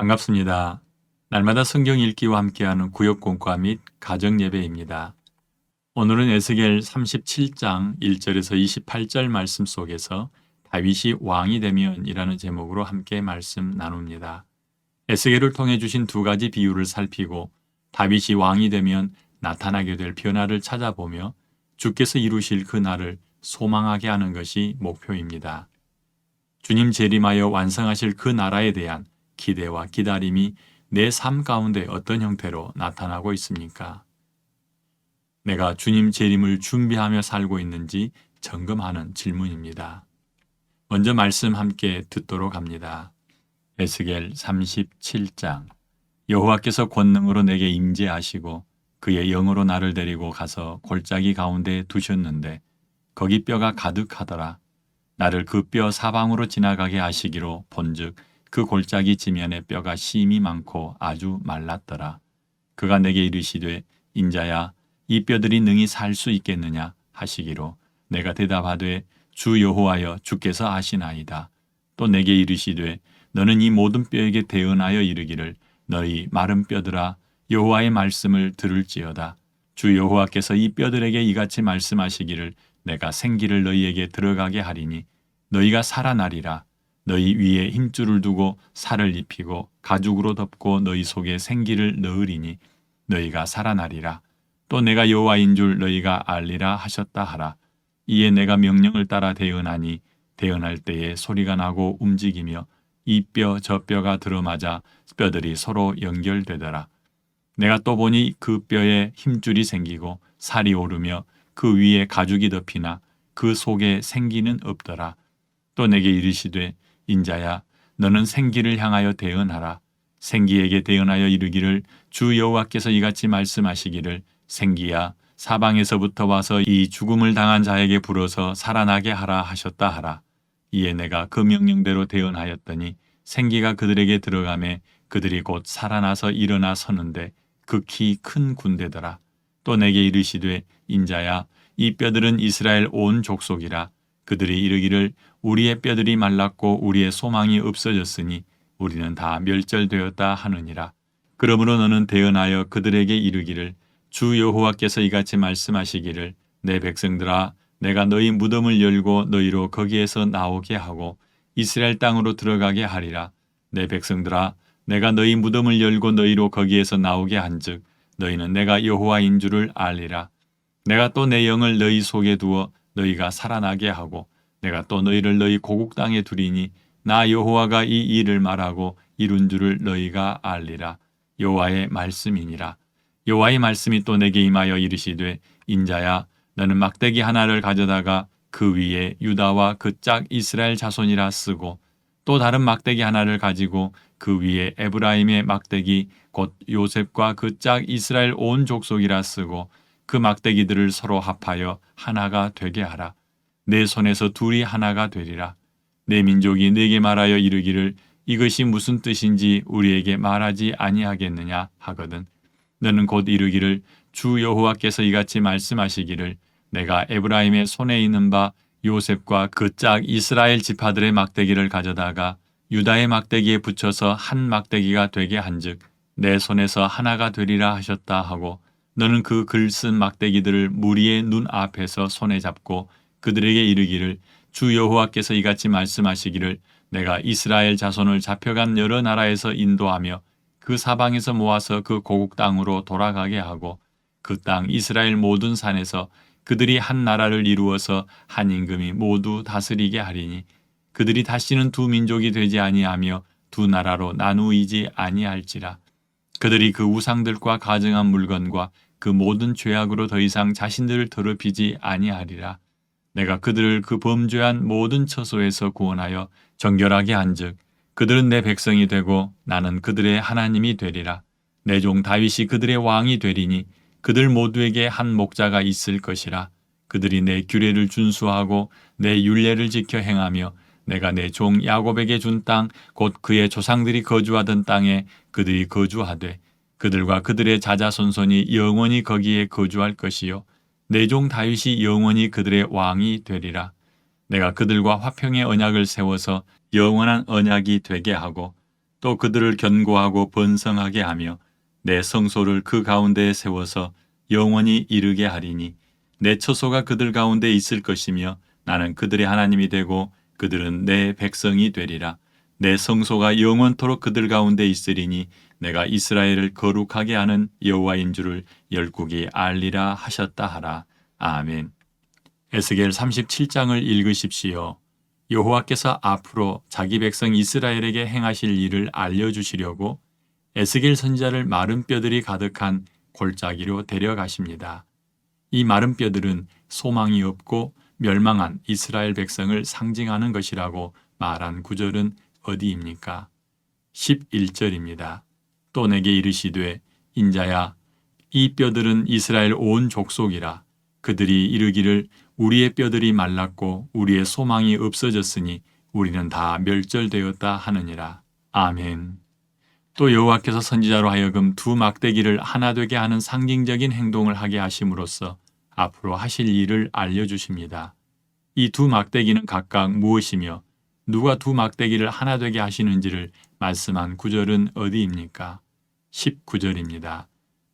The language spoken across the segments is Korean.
반갑습니다. 날마다 성경 읽기와 함께하는 구역 공과 및 가정 예배입니다. 오늘은 에스겔 37장 1절에서 28절 말씀 속에서 다윗이 왕이 되면이라는 제목으로 함께 말씀 나눕니다. 에스겔을 통해 주신 두 가지 비유를 살피고 다윗이 왕이 되면 나타나게 될 변화를 찾아보며 주께서 이루실 그 날을 소망하게 하는 것이 목표입니다. 주님 재림하여 완성하실 그 나라에 대한 기대와 기다림이 내 삶 가운데 어떤 형태로 나타나고 있습니까? 내가 주님 재림을 준비하며 살고 있는지 점검하는 질문입니다. 먼저 말씀 함께 듣도록 합니다. 에스겔 37장 여호와께서 권능으로 내게 임재하시고 그의 영으로 나를 데리고 가서 골짜기 가운데 두셨는데 거기 뼈가 가득하더라. 나를 그 뼈 사방으로 지나가게 하시기로 본즉 그 골짜기 지면에 뼈가 심이 많고 아주 말랐더라. 그가 내게 이르시되 인자야 이 뼈들이 능히 살 수 있겠느냐 하시기로 내가 대답하되 주 여호와여 주께서 아시나이다. 또 내게 이르시되 너는 이 모든 뼈에게 대언하여 이르기를 너희 마른 뼈들아 여호와의 말씀을 들을지어다. 주 여호와께서 이 뼈들에게 이같이 말씀하시기를 내가 생기를 너희에게 들어가게 하리니 너희가 살아나리라. 너희 위에 힘줄을 두고 살을 입히고 가죽으로 덮고 너희 속에 생기를 넣으리니 너희가 살아나리라. 또 내가 여호와인 줄 너희가 알리라 하셨다 하라. 이에 내가 명령을 따라 대언하니 대언할 때에 소리가 나고 움직이며 이 뼈 저 뼈가 들어맞아 뼈들이 서로 연결되더라. 내가 또 보니 그 뼈에 힘줄이 생기고 살이 오르며 그 위에 가죽이 덮이나 그 속에 생기는 없더라. 또 내게 이르시되 인자야 너는 생기를 향하여 대언하라. 생기에게 대언하여 이르기를 주 여호와께서 이같이 말씀하시기를 생기야 사방에서부터 와서 이 죽음을 당한 자에게 불어서 살아나게 하라 하셨다 하라. 이에 내가 그 명령대로 대언하였더니 생기가 그들에게 들어가매 그들이 곧 살아나서 일어나 서는데 극히 큰 군대더라. 또 내게 이르시되 인자야 이 뼈들은 이스라엘 온 족속이라. 그들이 이르기를 우리의 뼈들이 말랐고 우리의 소망이 없어졌으니 우리는 다 멸절되었다 하느니라. 그러므로 너는 대언하여 그들에게 이르기를 주 여호와께서 이같이 말씀하시기를 내 백성들아 내가 너희 무덤을 열고 너희로 거기에서 나오게 하고 이스라엘 땅으로 들어가게 하리라. 내 백성들아 내가 너희 무덤을 열고 너희로 거기에서 나오게 한즉 너희는 내가 여호와인 줄을 알리라. 내가 또 내 영을 너희 속에 두어 너희가 살아나게 하고 내가 또 너희를 너희 고국 땅에 두리니 나 여호와가 이 일을 말하고 이룬 줄을 너희가 알리라. 여호와의 말씀이니라. 여호와의 말씀이 또 내게 임하여 이르시되 인자야 너는 막대기 하나를 가져다가 그 위에 유다와 그 짝 이스라엘 자손이라 쓰고 또 다른 막대기 하나를 가지고 그 위에 에브라임의 막대기 곧 요셉과 그 짝 이스라엘 온 족속이라 쓰고 그 막대기들을 서로 합하여 하나가 되게 하라. 내 손에서 둘이 하나가 되리라. 내 민족이 내게 말하여 이르기를 이것이 무슨 뜻인지 우리에게 말하지 아니하겠느냐 하거든. 너는 곧 이르기를 주 여호와께서 이같이 말씀하시기를 내가 에브라임의 손에 있는 바 요셉과 그 짝 이스라엘 지파들의 막대기를 가져다가 유다의 막대기에 붙여서 한 막대기가 되게 한즉 내 손에서 하나가 되리라 하셨다 하고 너는 그 글 쓴 막대기들을 무리의 눈 앞에서 손에 잡고 그들에게 이르기를 주 여호와께서 이같이 말씀하시기를 내가 이스라엘 자손을 잡혀간 여러 나라에서 인도하며 그 사방에서 모아서 그 고국 땅으로 돌아가게 하고 그 땅 이스라엘 모든 산에서 그들이 한 나라를 이루어서 한 임금이 모두 다스리게 하리니 그들이 다시는 두 민족이 되지 아니하며 두 나라로 나누이지 아니할지라. 그들이 그 우상들과 가증한 물건과 그 모든 죄악으로 더 이상 자신들을 더럽히지 아니하리라. 내가 그들을 그 범죄한 모든 처소에서 구원하여 정결하게 한즉 그들은 내 백성이 되고 나는 그들의 하나님이 되리라. 내 종 다윗이 그들의 왕이 되리니 그들 모두에게 한 목자가 있을 것이라. 그들이 내 규례를 준수하고 내 율례를 지켜 행하며 내가 내 종 야곱에게 준 땅 곧 그의 조상들이 거주하던 땅에 그들이 거주하되 그들과 그들의 자자손손이 영원히 거기에 거주할 것이요 내 종 다윗이 영원히 그들의 왕이 되리라. 내가 그들과 화평의 언약을 세워서 영원한 언약이 되게 하고 또 그들을 견고하고 번성하게 하며 내 성소를 그 가운데에 세워서 영원히 이르게 하리니 내 처소가 그들 가운데 있을 것이며 나는 그들의 하나님이 되고 그들은 내 백성이 되리라. 내 성소가 영원토록 그들 가운데 있으리니 내가 이스라엘을 거룩하게 하는 여호와인 줄을 열국이 알리라 하셨다 하라. 아멘. 에스겔 37장을 읽으십시오. 여호와께서 앞으로 자기 백성 이스라엘에게 행하실 일을 알려주시려고 에스겔 선지자를 마른 뼈들이 가득한 골짜기로 데려가십니다. 이 마른 뼈들은 소망이 없고 멸망한 이스라엘 백성을 상징하는 것이라고 말한 구절은 어디입니까? 11절입니다. 또 내게 이르시되 인자야 이 뼈들은 이스라엘 온 족속이라. 그들이 이르기를 우리의 뼈들이 말랐고 우리의 소망이 없어졌으니 우리는 다 멸절되었다 하느니라. 아멘. 또 여호와께서 선지자로 하여금 두 막대기를 하나 되게 하는 상징적인 행동을 하게 하심으로써 앞으로 하실 일을 알려주십니다. 이 두 막대기는 각각 무엇이며 누가 두 막대기를 하나 되게 하시는지를 말씀한 구절은 어디입니까? 19절입니다.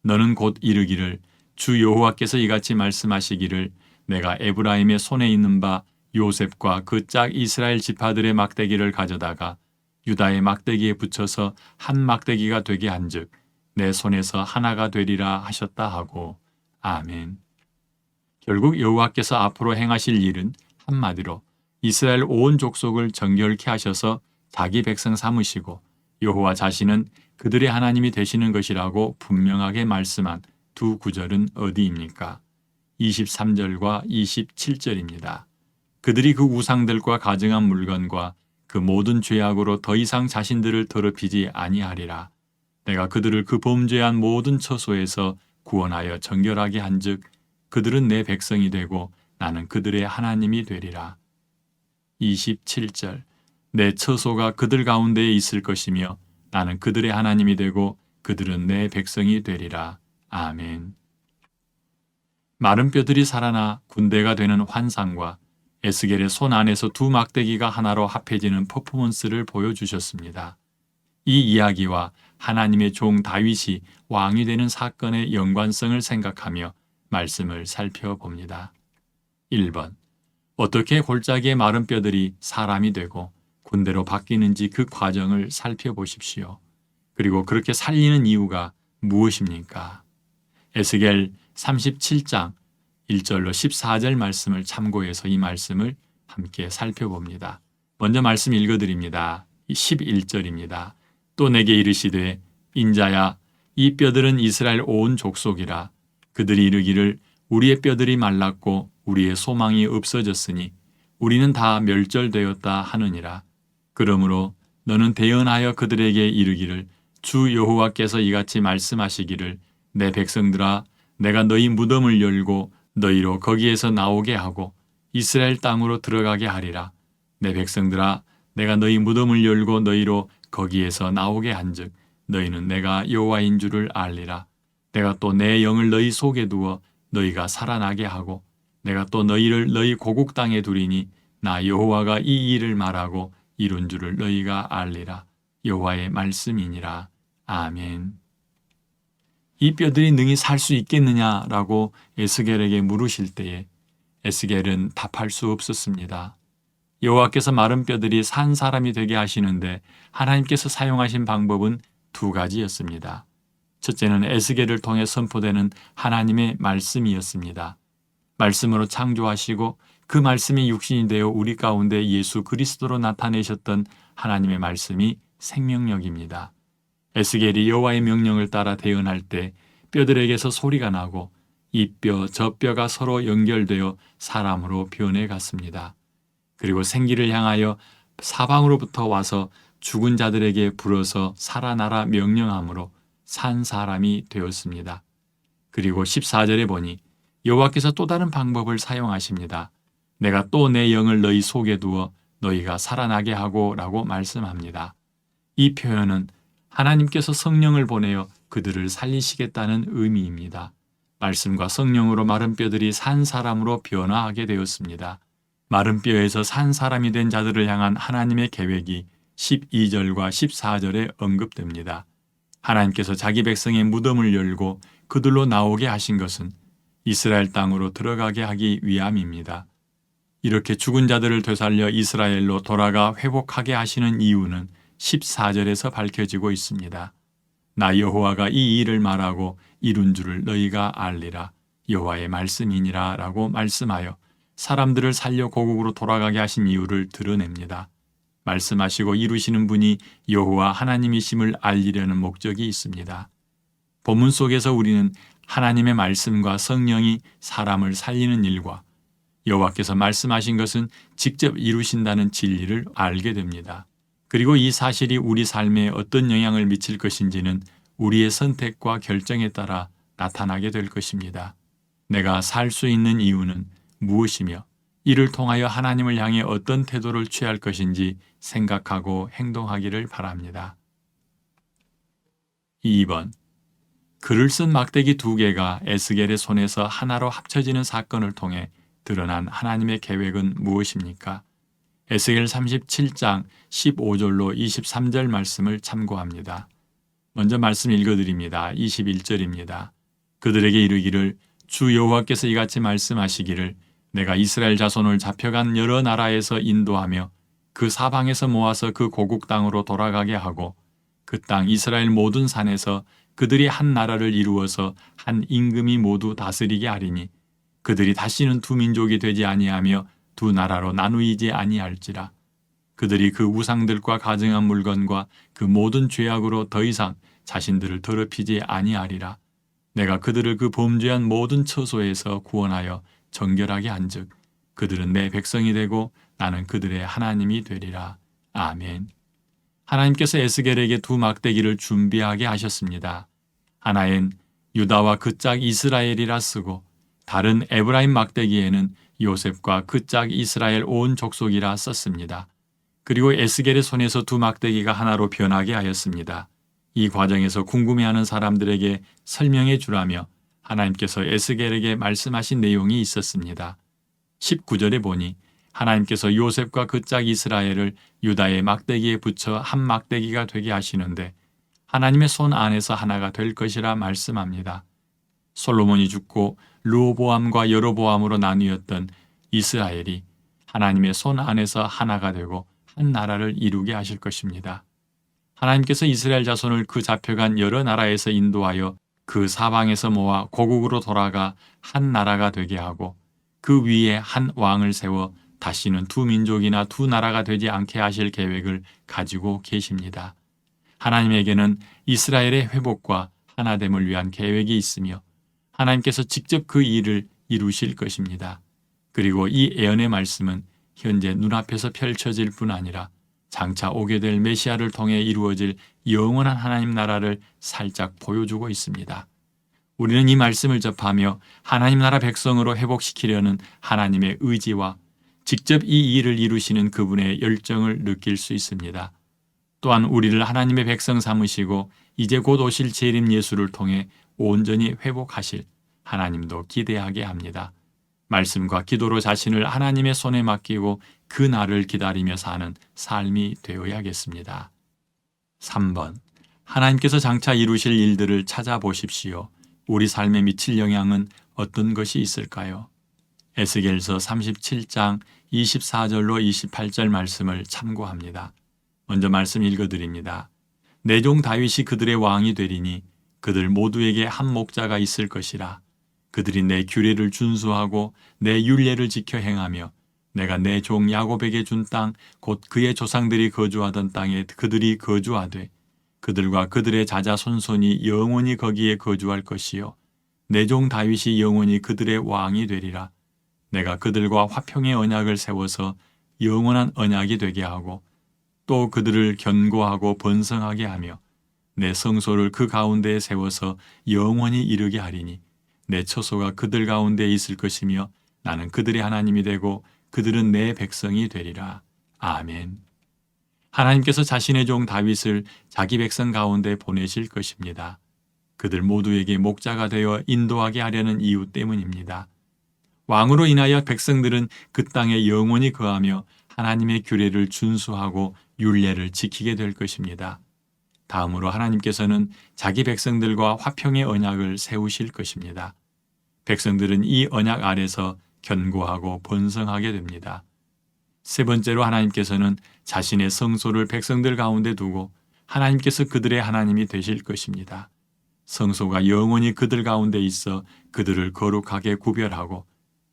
너는 곧 이르기를 주 여호와께서 이같이 말씀하시기를 내가 에브라임의 손에 있는 바 요셉과 그 짝 이스라엘 지파들의 막대기를 가져다가 유다의 막대기에 붙여서 한 막대기가 되게 한즉 내 손에서 하나가 되리라 하셨다 하고 아멘. 결국 여호와께서 앞으로 행하실 일은 한마디로 이스라엘 온 족속을 정결케 하셔서 자기 백성 삼으시고 여호와 자신은 그들의 하나님이 되시는 것이라고 분명하게 말씀한 두 구절은 어디입니까? 23절과 27절입니다. 그들이 그 우상들과 가증한 물건과 그 모든 죄악으로 더 이상 자신들을 더럽히지 아니하리라. 내가 그들을 그 범죄한 모든 처소에서 구원하여 정결하게 한즉 그들은 내 백성이 되고 나는 그들의 하나님이 되리라. 27절 내 처소가 그들 가운데에 있을 것이며 나는 그들의 하나님이 되고 그들은 내 백성이 되리라. 아멘. 마른 뼈들이 살아나 군대가 되는 환상과 에스겔의 손 안에서 두 막대기가 하나로 합해지는 퍼포먼스를 보여주셨습니다. 이 이야기와 하나님의 종 다윗이 왕이 되는 사건의 연관성을 생각하며 말씀을 살펴봅니다. 1번. 어떻게 골짜기의 마른 뼈들이 사람이 되고 군대로 바뀌는지 그 과정을 살펴보십시오. 그리고 그렇게 살리는 이유가 무엇입니까? 에스겔 37장 1절로 14절 말씀을 참고해서 이 말씀을 함께 살펴봅니다. 먼저 말씀 읽어드립니다. 11절입니다. 또 내게 이르시되 인자야 이 뼈들은 이스라엘 온 족속이라. 그들이 이르기를 우리의 뼈들이 말랐고 우리의 소망이 없어졌으니 우리는 다 멸절되었다 하느니라. 그러므로 너는 대언하여 그들에게 이르기를 주 여호와께서 이같이 말씀하시기를 내 백성들아 내가 너희 무덤을 열고 너희로 거기에서 나오게 하고 이스라엘 땅으로 들어가게 하리라. 내 백성들아 내가 너희 무덤을 열고 너희로 거기에서 나오게 한즉 너희는 내가 여호와인 줄을 알리라. 내가 또 내 영을 너희 속에 두어 너희가 살아나게 하고 내가 또 너희를 너희 고국 땅에 두리니 나 여호와가 이 일을 말하고 이룬 줄을 너희가 알리라. 여호와의 말씀이니라. 아멘. 이 뼈들이 능히 살 수 있겠느냐라고 에스겔에게 물으실 때에 에스겔은 답할 수 없었습니다. 여호와께서 마른 뼈들이 산 사람이 되게 하시는데 하나님께서 사용하신 방법은 두 가지였습니다. 첫째는 에스겔을 통해 선포되는 하나님의 말씀이었습니다. 말씀으로 창조하시고 그 말씀이 육신이 되어 우리 가운데 예수 그리스도로 나타내셨던 하나님의 말씀이 생명력입니다. 에스겔이 여호와의 명령을 따라 대언할 때 뼈들에게서 소리가 나고 이 뼈, 저 뼈가 서로 연결되어 사람으로 변해갔습니다. 그리고 생기를 향하여 사방으로부터 와서 죽은 자들에게 불어서 살아나라 명령함으로 산 사람이 되었습니다. 그리고 14절에 보니 여호와께서 또 다른 방법을 사용하십니다. 내가 또 내 영을 너희 속에 두어 너희가 살아나게 하고 라고 말씀합니다. 이 표현은 하나님께서 성령을 보내어 그들을 살리시겠다는 의미입니다. 말씀과 성령으로 마른 뼈들이 산 사람으로 변화하게 되었습니다. 마른 뼈에서 산 사람이 된 자들을 향한 하나님의 계획이 12절과 14절에 언급됩니다. 하나님께서 자기 백성의 무덤을 열고 그들로 나오게 하신 것은 이스라엘 땅으로 들어가게 하기 위함입니다. 이렇게 죽은 자들을 되살려 이스라엘로 돌아가 회복하게 하시는 이유는 14절에서 밝혀지고 있습니다. 나 여호와가 이 일을 말하고 이룬 줄을 너희가 알리라. 여호와의 말씀이니라 라고 말씀하여 사람들을 살려 고국으로 돌아가게 하신 이유를 드러냅니다. 말씀하시고 이루시는 분이 여호와 하나님이심을 알리려는 목적이 있습니다. 본문 속에서 우리는 하나님의 말씀과 성령이 사람을 살리는 일과 여호와께서 말씀하신 것은 직접 이루신다는 진리를 알게 됩니다. 그리고 이 사실이 우리 삶에 어떤 영향을 미칠 것인지는 우리의 선택과 결정에 따라 나타나게 될 것입니다. 내가 살 수 있는 이유는 무엇이며 이를 통하여 하나님을 향해 어떤 태도를 취할 것인지 생각하고 행동하기를 바랍니다. 2번. 글을 쓴 막대기 2개가 에스겔의 손에서 하나로 합쳐지는 사건을 통해 드러난 하나님의 계획은 무엇입니까? 에스겔 37장 15절로 23절 말씀을 참고합니다. 먼저 말씀 읽어드립니다. 21절입니다. 그들에게 이르기를 주 여호와께서 이같이 말씀하시기를 내가 이스라엘 자손을 잡혀간 여러 나라에서 인도하며 그 사방에서 모아서 그 고국 땅으로 돌아가게 하고 그 땅 이스라엘 모든 산에서 그들이 한 나라를 이루어서 한 임금이 모두 다스리게 하리니 그들이 다시는 두 민족이 되지 아니하며 두 나라로 나누이지 아니할지라. 그들이 그 우상들과 가증한 물건과 그 모든 죄악으로 더 이상 자신들을 더럽히지 아니하리라. 내가 그들을 그 범죄한 모든 처소에서 구원하여 정결하게 한즉 그들은 내 백성이 되고 나는 그들의 하나님이 되리라. 아멘. 하나님께서 에스겔에게 2 막대기를 준비하게 하셨습니다. 하나엔 유다와 그 짝 이스라엘이라 쓰고 다른 에브라임 막대기에는 요셉과 그 짝 이스라엘 온 족속이라 썼습니다. 그리고 에스겔의 손에서 2 막대기가 하나로 변하게 하였습니다. 이 과정에서 궁금해하는 사람들에게 설명해 주라며 하나님께서 에스겔에게 말씀하신 내용이 있었습니다. 19절에 보니 하나님께서 요셉과 그 짝 이스라엘을 유다의 막대기에 붙여 한 막대기가 되게 하시는데 하나님의 손 안에서 하나가 될 것이라 말씀합니다. 솔로몬이 죽고 르호보암과 여로보암으로 나뉘었던 이스라엘이 하나님의 손 안에서 하나가 되고 한 나라를 이루게 하실 것입니다. 하나님께서 이스라엘 자손을 그 잡혀간 여러 나라에서 인도하여 그 사방에서 모아 고국으로 돌아가 한 나라가 되게 하고 그 위에 한 왕을 세워 다시는 두 민족이나 두 나라가 되지 않게 하실 계획을 가지고 계십니다. 하나님에게는 이스라엘의 회복과 하나됨을 위한 계획이 있으며 하나님께서 직접 그 일을 이루실 것입니다. 그리고 이 예언의 말씀은 현재 눈앞에서 펼쳐질 뿐 아니라 장차 오게 될 메시아를 통해 이루어질 영원한 하나님 나라를 살짝 보여주고 있습니다. 우리는 이 말씀을 접하며 하나님 나라 백성으로 회복시키려는 하나님의 의지와 직접 이 일을 이루시는 그분의 열정을 느낄 수 있습니다. 또한 우리를 하나님의 백성 삼으시고 이제 곧 오실 재림 예수를 통해 온전히 회복하실 하나님도 기대하게 합니다. 말씀과 기도로 자신을 하나님의 손에 맡기고 그 날을 기다리며 사는 삶이 되어야겠습니다. 3번. 하나님께서 장차 이루실 일들을 찾아보십시오. 우리 삶에 미칠 영향은 어떤 것이 있을까요? 에스겔서 37장 24절로 28절 말씀을 참고합니다. 먼저 말씀 읽어드립니다. 내 종 다윗이 그들의 왕이 되리니 그들 모두에게 한 목자가 있을 것이라. 그들이 내 규례를 준수하고 내 율례를 지켜 행하며 내가 내 종 야곱에게 준 땅 곧 그의 조상들이 거주하던 땅에 그들이 거주하되 그들과 그들의 자자손손이 영원히 거기에 거주할 것이요 내 종 다윗이 영원히 그들의 왕이 되리라. 내가 그들과 화평의 언약을 세워서 영원한 언약이 되게 하고 또 그들을 견고하고 번성하게 하며 내 성소를 그 가운데에 세워서 영원히 이르게 하리니 내 처소가 그들 가운데에 있을 것이며 나는 그들의 하나님이 되고 그들은 내 백성이 되리라. 아멘. 하나님께서 자신의 종 다윗을 자기 백성 가운데 보내실 것입니다. 그들 모두에게 목자가 되어 인도하게 하려는 이유 때문입니다. 왕으로 인하여 백성들은 그 땅에 영원히 거하며 하나님의 규례를 준수하고 율례를 지키게 될 것입니다. 다음으로 하나님께서는 자기 백성들과 화평의 언약을 세우실 것입니다. 백성들은 이 언약 아래서 견고하고 번성하게 됩니다. 세 번째로 하나님께서는 자신의 성소를 백성들 가운데 두고 하나님께서 그들의 하나님이 되실 것입니다. 성소가 영원히 그들 가운데 있어 그들을 거룩하게 구별하고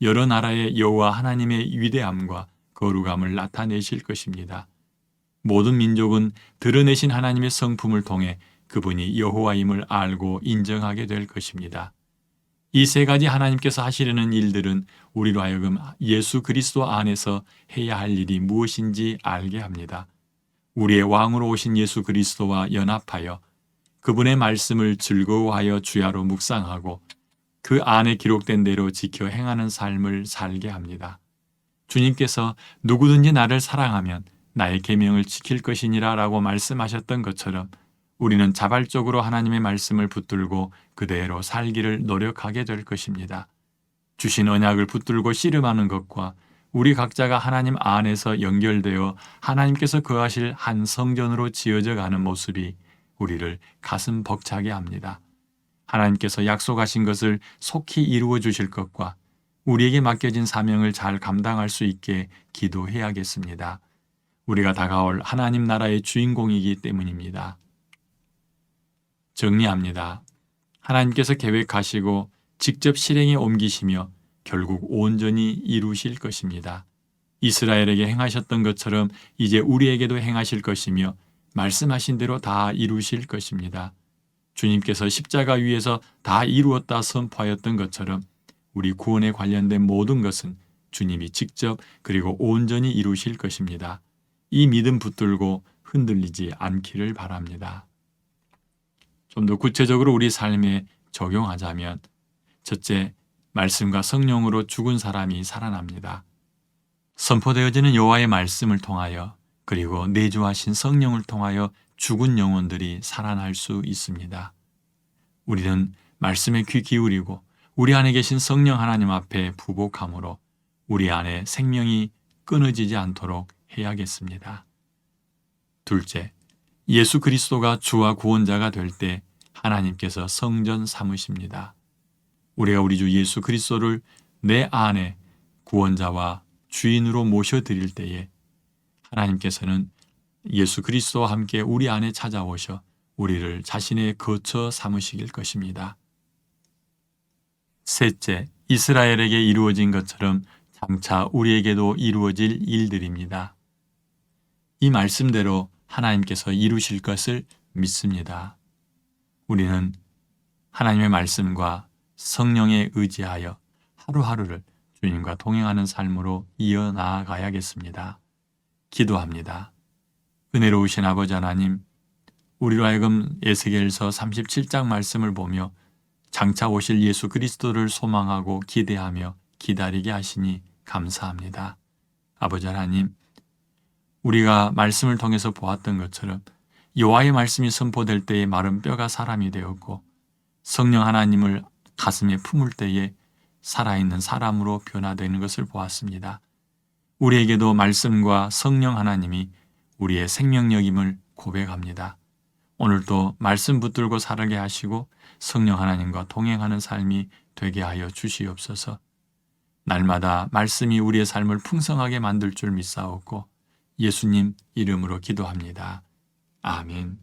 여러 나라의 여호와 하나님의 위대함과 거룩함을 나타내실 것입니다. 모든 민족은 드러내신 하나님의 성품을 통해 그분이 여호와임을 알고 인정하게 될 것입니다. 이 세 가지 하나님께서 하시려는 일들은 우리로 하여금 예수 그리스도 안에서 해야 할 일이 무엇인지 알게 합니다. 우리의 왕으로 오신 예수 그리스도와 연합하여 그분의 말씀을 즐거워하여 주야로 묵상하고 그 안에 기록된 대로 지켜 행하는 삶을 살게 합니다. 주님께서 누구든지 나를 사랑하면 나의 계명을 지킬 것이니라 라고 말씀하셨던 것처럼 우리는 자발적으로 하나님의 말씀을 붙들고 그대로 살기를 노력하게 될 것입니다. 주신 언약을 붙들고 씨름하는 것과 우리 각자가 하나님 안에서 연결되어 하나님께서 거하실 한 성전으로 지어져 가는 모습이 우리를 가슴 벅차게 합니다. 하나님께서 약속하신 것을 속히 이루어 주실 것과 우리에게 맡겨진 사명을 잘 감당할 수 있게 기도해야겠습니다. 우리가 다가올 하나님 나라의 주인공이기 때문입니다. 정리합니다. 하나님께서 계획하시고 직접 실행에 옮기시며 결국 온전히 이루실 것입니다. 이스라엘에게 행하셨던 것처럼 이제 우리에게도 행하실 것이며 말씀하신 대로 다 이루실 것입니다. 주님께서 십자가 위에서 다 이루었다 선포하였던 것처럼 우리 구원에 관련된 모든 것은 주님이 직접 그리고 온전히 이루실 것입니다. 이 믿음 붙들고 흔들리지 않기를 바랍니다. 좀 더 구체적으로 우리 삶에 적용하자면 첫째, 말씀과 성령으로 죽은 사람이 살아납니다. 선포되어지는 여호와의 말씀을 통하여 그리고 내주하신 성령을 통하여 죽은 영혼들이 살아날 수 있습니다. 우리는 말씀에 귀 기울이고 우리 안에 계신 성령 하나님 앞에 부복함으로 우리 안에 생명이 끊어지지 않도록 해야겠습니다. 둘째, 예수 그리스도가 주와 구원자가 될 때 하나님께서 성전 삼으십니다. 우리가 우리 주 예수 그리스도를 내 안에 구원자와 주인으로 모셔드릴 때에 하나님께서는 예수 그리스도와 함께 우리 안에 찾아오셔 우리를 자신의 거처 삼으시길 것입니다. 셋째, 이스라엘에게 이루어진 것처럼 장차 우리에게도 이루어질 일들입니다. 이 말씀대로 하나님께서 이루실 것을 믿습니다. 우리는 하나님의 말씀과 성령에 의지하여 하루하루를 주님과 동행하는 삶으로 이어나가야겠습니다. 기도합니다. 은혜로우신 아버지 하나님, 우리로 하여금 에스겔서 37장 말씀을 보며 장차 오실 예수 그리스도를 소망하고 기대하며 기다리게 하시니 감사합니다. 아버지 하나님, 우리가 말씀을 통해서 보았던 것처럼 여호와의 말씀이 선포될 때에 마른 뼈가 사람이 되었고 성령 하나님을 가슴에 품을 때에 살아있는 사람으로 변화되는 것을 보았습니다. 우리에게도 말씀과 성령 하나님이 우리의 생명력임을 고백합니다. 오늘도 말씀 붙들고 살게 하시고 성령 하나님과 동행하는 삶이 되게 하여 주시옵소서. 날마다 말씀이 우리의 삶을 풍성하게 만들 줄 믿사옵고 예수님 이름으로 기도합니다. 아멘.